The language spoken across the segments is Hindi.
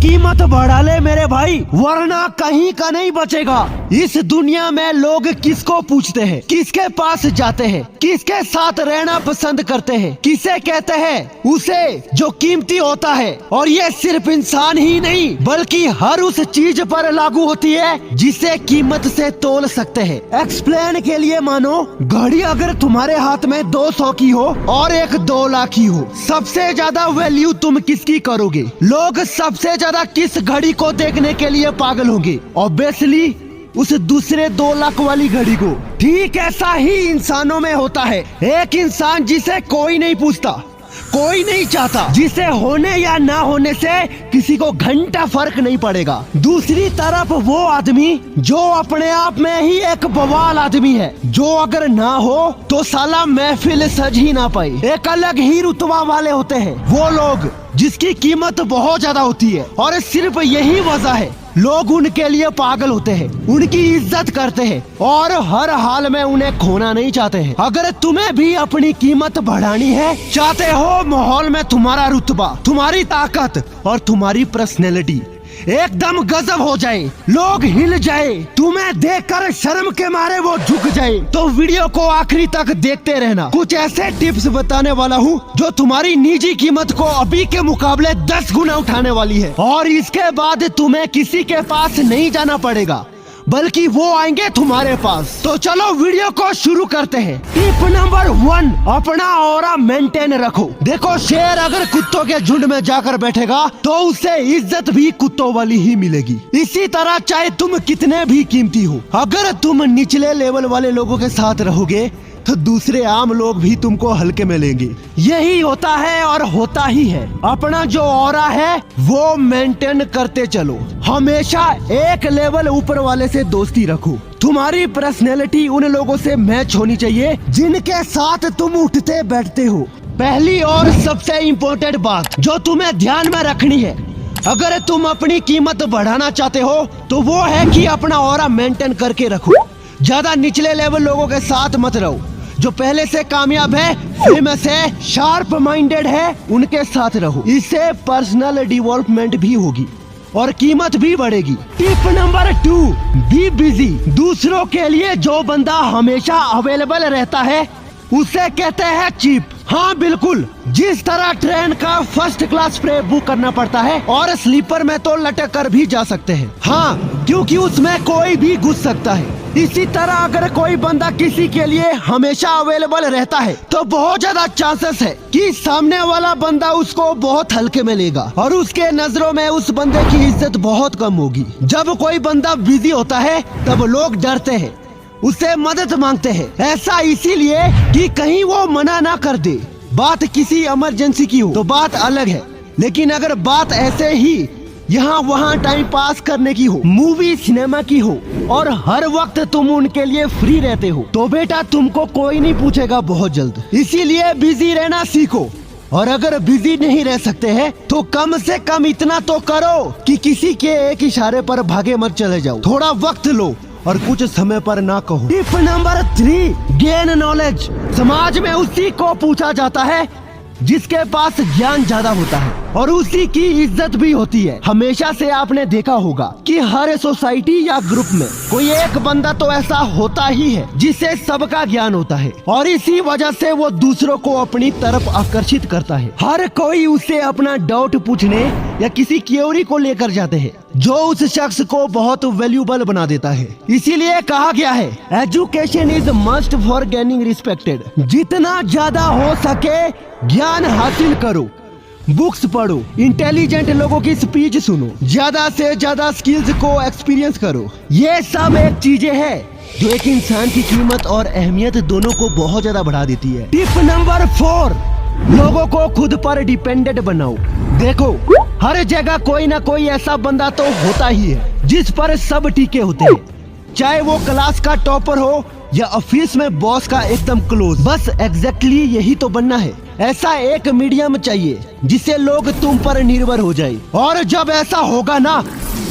कीमत बढ़ा ले मेरे भाई, वरना कहीं का नहीं बचेगा। इस दुनिया में लोग किसको पूछते हैं, किसके पास जाते हैं, किसके साथ रहना पसंद करते हैं, किसे कहते हैं उसे जो कीमती होता है। और ये सिर्फ इंसान ही नहीं बल्कि हर उस चीज पर लागू होती है जिसे कीमत से तोल सकते हैं। एक्सप्लेन के लिए मानो घड़ी अगर तुम्हारे हाथ में 200 की हो और एक 2 लाख की हो, सबसे ज्यादा वैल्यू तुम किसकी करोगे? लोग सबसे ज्यादा किस घड़ी को देखने के लिए पागल होंगे? ऑब्वियसली उस दूसरे 2 लाख वाली घड़ी को। ठीक ऐसा ही इंसानों में होता है। एक इंसान जिसे कोई नहीं पूछता, कोई नहीं चाहता, जिसे होने या ना होने से किसी को घंटा फर्क नहीं पड़ेगा। दूसरी तरफ वो आदमी जो अपने आप में ही एक बवाल आदमी है, जो अगर ना हो तो साला महफिल सज ही ना पाई। एक अलग ही रुतबा वाले होते हैं वो लोग जिसकी कीमत बहुत ज्यादा होती है, और सिर्फ यही वजह है लोग उनके लिए पागल होते हैं, उनकी इज्जत करते हैं और हर हाल में उन्हें खोना नहीं चाहते हैं। अगर तुम्हें भी अपनी कीमत बढ़ानी है, चाहते हो माहौल में तुम्हारा रुतबा, तुम्हारी ताकत और तुम्हारी पर्सनैलिटी एकदम गजब हो जाए, लोग हिल जाए, तुम्हें देखकर शर्म के मारे वो झुक जाए, तो वीडियो को आखिरी तक देखते रहना। कुछ ऐसे टिप्स बताने वाला हूँ जो तुम्हारी निजी कीमत को अभी के मुकाबले 10 गुना उठाने वाली है। और इसके बाद तुम्हें किसी के पास नहीं जाना पड़ेगा बल्कि वो आएंगे तुम्हारे पास। तो चलो वीडियो को शुरू करते हैं। टिप नंबर 1, अपना ऑरा मेंटेन रखो। देखो, शेर अगर कुत्तों के झुंड में जाकर बैठेगा तो उसे इज्जत भी कुत्तों वाली ही मिलेगी। इसी तरह चाहे तुम कितने भी कीमती हो, अगर तुम निचले लेवल वाले लोगों के साथ रहोगे तो दूसरे आम लोग भी तुमको हल्के में लेंगे। यही होता है और होता ही है। अपना जो ऑरा है वो मेंटेन करते चलो। हमेशा एक लेवल ऊपर वाले से दोस्ती रखो। तुम्हारी पर्सनैलिटी उन लोगों से मैच होनी चाहिए जिनके साथ तुम उठते बैठते हो। पहली और सबसे इम्पोर्टेंट बात जो तुम्हें ध्यान में रखनी है, अगर तुम अपनी कीमत बढ़ाना चाहते हो तो वो है कि अपना ऑरा मेंटेन करके रखो। ज्यादा निचले लेवल लोगों के साथ मत रहो। जो पहले से कामयाब है, फेमस है, शार्प माइंडेड है, उनके साथ रहो। इससे पर्सनल डेवलपमेंट भी होगी और कीमत भी बढ़ेगी। Tip number 2, be busy. दूसरों के लिए जो बंदा हमेशा अवेलेबल रहता है उसे कहते हैं चीप। हाँ बिल्कुल, जिस तरह ट्रेन का फर्स्ट क्लास प्रे बुक करना पड़ता है और स्लीपर में तो लटक कर भी जा सकते हैं। हाँ, क्योंकि उसमें कोई भी घुस सकता है। इसी तरह अगर कोई बंदा किसी के लिए हमेशा अवेलेबल रहता है तो बहुत ज्यादा चांसेस है कि सामने वाला बंदा उसको बहुत हल्के में लेगा और उसके नजरों में उस बंदे की इज्जत बहुत कम होगी। जब कोई बंदा बिजी होता है तब लोग डरते हैं, उससे मदद मांगते हैं। ऐसा इसीलिए कि कहीं वो मना ना कर दे। बात किसी इमरजेंसी की हो तो बात अलग है, लेकिन अगर बात ऐसे ही यहाँ वहाँ टाइम पास करने की हो, मूवी सिनेमा की हो और हर वक्त तुम उनके लिए फ्री रहते हो, तो बेटा तुमको कोई नहीं पूछेगा बहुत जल्द। इसीलिए बिजी रहना सीखो। और अगर बिजी नहीं रह सकते हैं तो कम से कम इतना तो करो कि किसी के एक इशारे पर भागे मत चले जाओ। थोड़ा वक्त लो और कुछ समय पर ना कहो। Tip number 3, gain knowledge. समाज में उसी को पूछा जाता है जिसके पास ज्ञान ज्यादा होता है और उसी की इज्जत भी होती है। हमेशा से आपने देखा होगा कि हर सोसाइटी या ग्रुप में कोई एक बंदा तो ऐसा होता ही है जिसे सबका ज्ञान होता है और इसी वजह से वो दूसरों को अपनी तरफ आकर्षित करता है। हर कोई उसे अपना डाउट पूछने या किसी क्वेरी को लेकर जाते हैं जो उस शख्स को बहुत वैल्यूबल बना देता है। इसीलिए कहा गया है, education is must for gaining respected. जितना ज्यादा हो सके ज्ञान हासिल करो, बुक्स पढ़ो, इंटेलिजेंट लोगों की स्पीच सुनो, ज्यादा से ज्यादा स्किल्स को एक्सपीरियंस करो। ये सब एक चीजें हैं जो एक इंसान की कीमत और अहमियत दोनों को बहुत ज्यादा बढ़ा देती है। टिप नंबर 4, लोगों को खुद पर डिपेंडेंट बनाओ। देखो, हर जगह कोई ना कोई ऐसा बंदा तो होता ही है जिस पर सब टीके होते हैं, चाहे वो क्लास का टॉपर हो या ऑफिस में बॉस का एकदम क्लोज। बस एग्जैक्टली यही तो बनना है। ऐसा एक मीडियम चाहिए जिससे लोग तुम पर निर्भर हो जाए। और जब ऐसा होगा ना,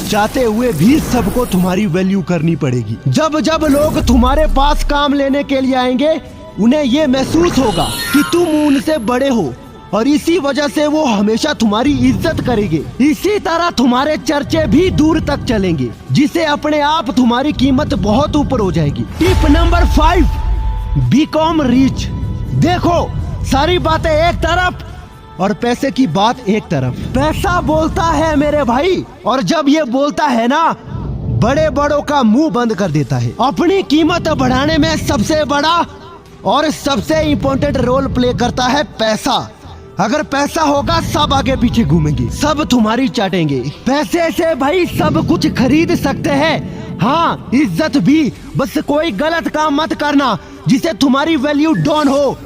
चाहते हुए भी सबको तुम्हारी वैल्यू करनी पड़ेगी। जब जब लोग तुम्हारे पास काम लेने के लिए आएंगे, उन्हें ये महसूस होगा कि तुम उनसे बड़े हो और इसी वजह से वो हमेशा तुम्हारी इज्जत करेंगे। इसी तरह तुम्हारे चर्चे भी दूर तक चलेंगे, जिससे अपने आप तुम्हारी कीमत बहुत ऊपर हो जाएगी। Tip number 5, become rich. देखो, सारी बातें एक तरफ और पैसे की बात एक तरफ। पैसा बोलता है मेरे भाई, और जब ये बोलता है ना, बड़े बड़ों का मुंह बंद कर देता है। अपनी कीमत बढ़ाने में सबसे बड़ा और सबसे इम्पोर्टेंट रोल प्ले करता है पैसा। अगर पैसा होगा, सब आगे पीछे घूमेंगे, सब तुम्हारी चाटेंगे। पैसे से भाई सब कुछ खरीद सकते हैं, हाँ, इज्जत भी। बस कोई गलत काम मत करना जिससे तुम्हारी वैल्यू डाउन हो।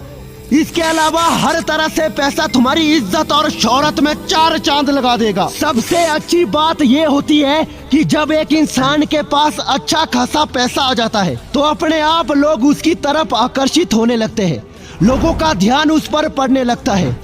इसके अलावा हर तरह से पैसा तुम्हारी इज्जत और शोहरत में 4 चांद लगा देगा। सबसे अच्छी बात ये होती है कि जब एक इंसान के पास अच्छा खासा पैसा आ जाता है, तो अपने आप लोग उसकी तरफ आकर्षित होने लगते हैं। लोगों का ध्यान उस पर पड़ने लगता है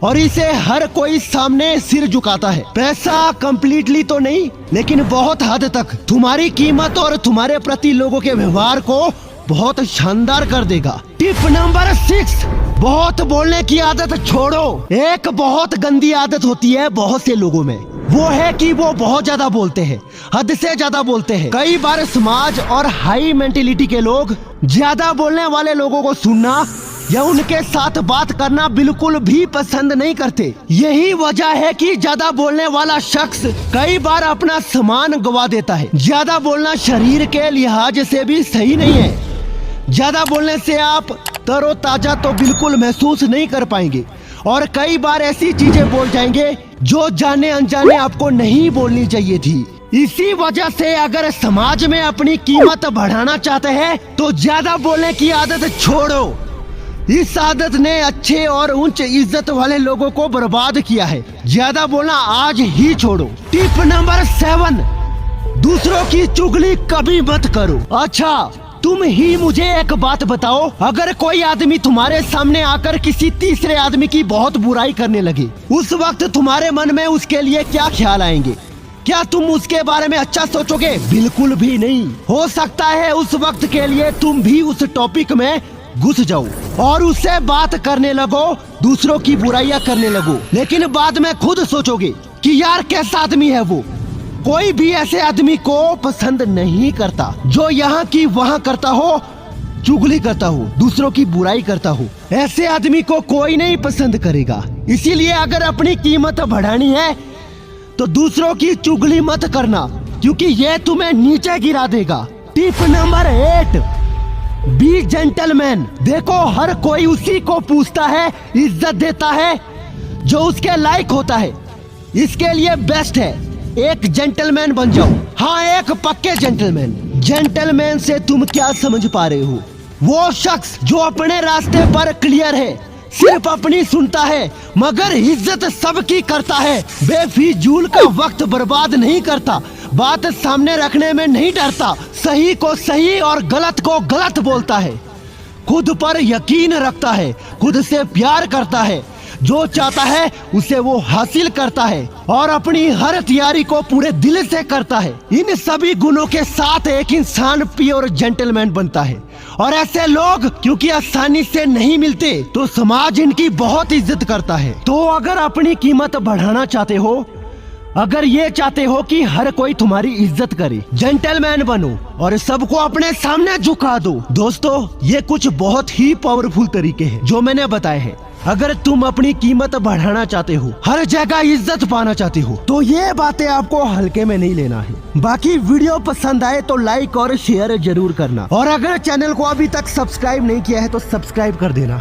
और इसे हर कोई सामने सिर झुकाता है। पैसा कंप्लीटली तो नहीं, लेकिन बहुत हद तक तुम्हारी कीमत और तुम्हारे प्रति लोगों के व्यवहार को बहुत शानदार कर देगा। टिप नंबर 6, बहुत बोलने की आदत छोड़ो। एक बहुत गंदी आदत होती है बहुत से लोगों में, वो है कि वो बहुत ज्यादा बोलते हैं, हद से ज्यादा बोलते हैं। कई बार समाज और हाई मेंटेलिटी के लोग ज्यादा बोलने वाले लोगों को सुनना या उनके साथ बात करना बिल्कुल भी पसंद नहीं करते। यही वजह है कि ज्यादा बोलने वाला शख्स कई बार अपना सम्मान गवा देता है। ज्यादा बोलना शरीर के लिहाज से भी सही नहीं है। ज्यादा बोलने से आप तरोताजा तो बिल्कुल महसूस नहीं कर पाएंगे और कई बार ऐसी चीजें बोल जाएंगे जो जाने अनजाने आपको नहीं बोलनी चाहिए थी। इसी वजह से अगर समाज में अपनी कीमत बढ़ाना चाहते हैं तो ज्यादा बोलने की आदत छोड़ो। इस आदत ने अच्छे और उच्च इज्जत वाले लोगों को बर्बाद किया है। ज्यादा बोलना आज ही छोड़ो। टिप नंबर 7, दूसरों की चुगली कभी मत करो। अच्छा, तुम ही मुझे एक बात बताओ, अगर कोई आदमी तुम्हारे सामने आकर किसी तीसरे आदमी की बहुत बुराई करने लगे, उस वक्त तुम्हारे मन में उसके लिए क्या ख्याल आएंगे? क्या तुम उसके बारे में अच्छा सोचोगे? बिल्कुल भी नहीं। हो सकता है उस वक्त के लिए तुम भी उस टॉपिक में घुस जाओ और उससे बात करने लगो, दूसरों की बुराइयां करने लगो, लेकिन बाद में खुद सोचोगे कि यार कैसा आदमी है वो। कोई भी ऐसे आदमी को पसंद नहीं करता जो यहाँ की वहाँ करता हो, चुगली करता हो, दूसरों की बुराई करता हो। ऐसे आदमी को कोई नहीं पसंद करेगा। इसीलिए अगर अपनी कीमत बढ़ानी है तो दूसरों की चुगली मत करना, क्योंकि ये तुम्हें नीचे गिरा देगा। Tip number 8, be gentleman. देखो, हर कोई उसी को पूछता है, इज्जत देता है जो उसके लायक होता है। इसके लिए बेस्ट है एक जेंटलमैन बन जाओ। हाँ, एक पक्के जेंटलमैन। जेंटलमैन से तुम क्या समझ पा रहे हो? वो शख्स जो अपने रास्ते पर क्लियर है, सिर्फ अपनी सुनता है मगर इज्जत सबकी करता है, बेफिजूल का वक्त बर्बाद नहीं करता, बात सामने रखने में नहीं डरता, सही को सही और गलत को गलत बोलता है, खुद पर यकीन रखता है, खुद से प्यार करता है, जो चाहता है उसे वो हासिल करता है और अपनी हर तैयारी को पूरे दिल से करता है। इन सभी गुणों के साथ एक इंसान प्योर जेंटलमैन बनता है और ऐसे लोग क्योंकि आसानी से नहीं मिलते तो समाज इनकी बहुत इज्जत करता है। तो अगर अपनी कीमत बढ़ाना चाहते हो, अगर ये चाहते हो कि हर कोई तुम्हारी इज्जत करे, जेंटलमैन बनो और सबको अपने सामने झुका दो। दोस्तों, ये कुछ बहुत ही पावरफुल तरीके हैं जो मैंने बताए हैं। अगर तुम अपनी कीमत बढ़ाना चाहते हो, हर जगह इज्जत पाना चाहते हो, तो ये बातें आपको हल्के में नहीं लेना है। बाकी वीडियो पसंद आए तो लाइक और शेयर जरूर करना और अगर चैनल को अभी तक सब्सक्राइब नहीं किया है तो सब्सक्राइब कर देना।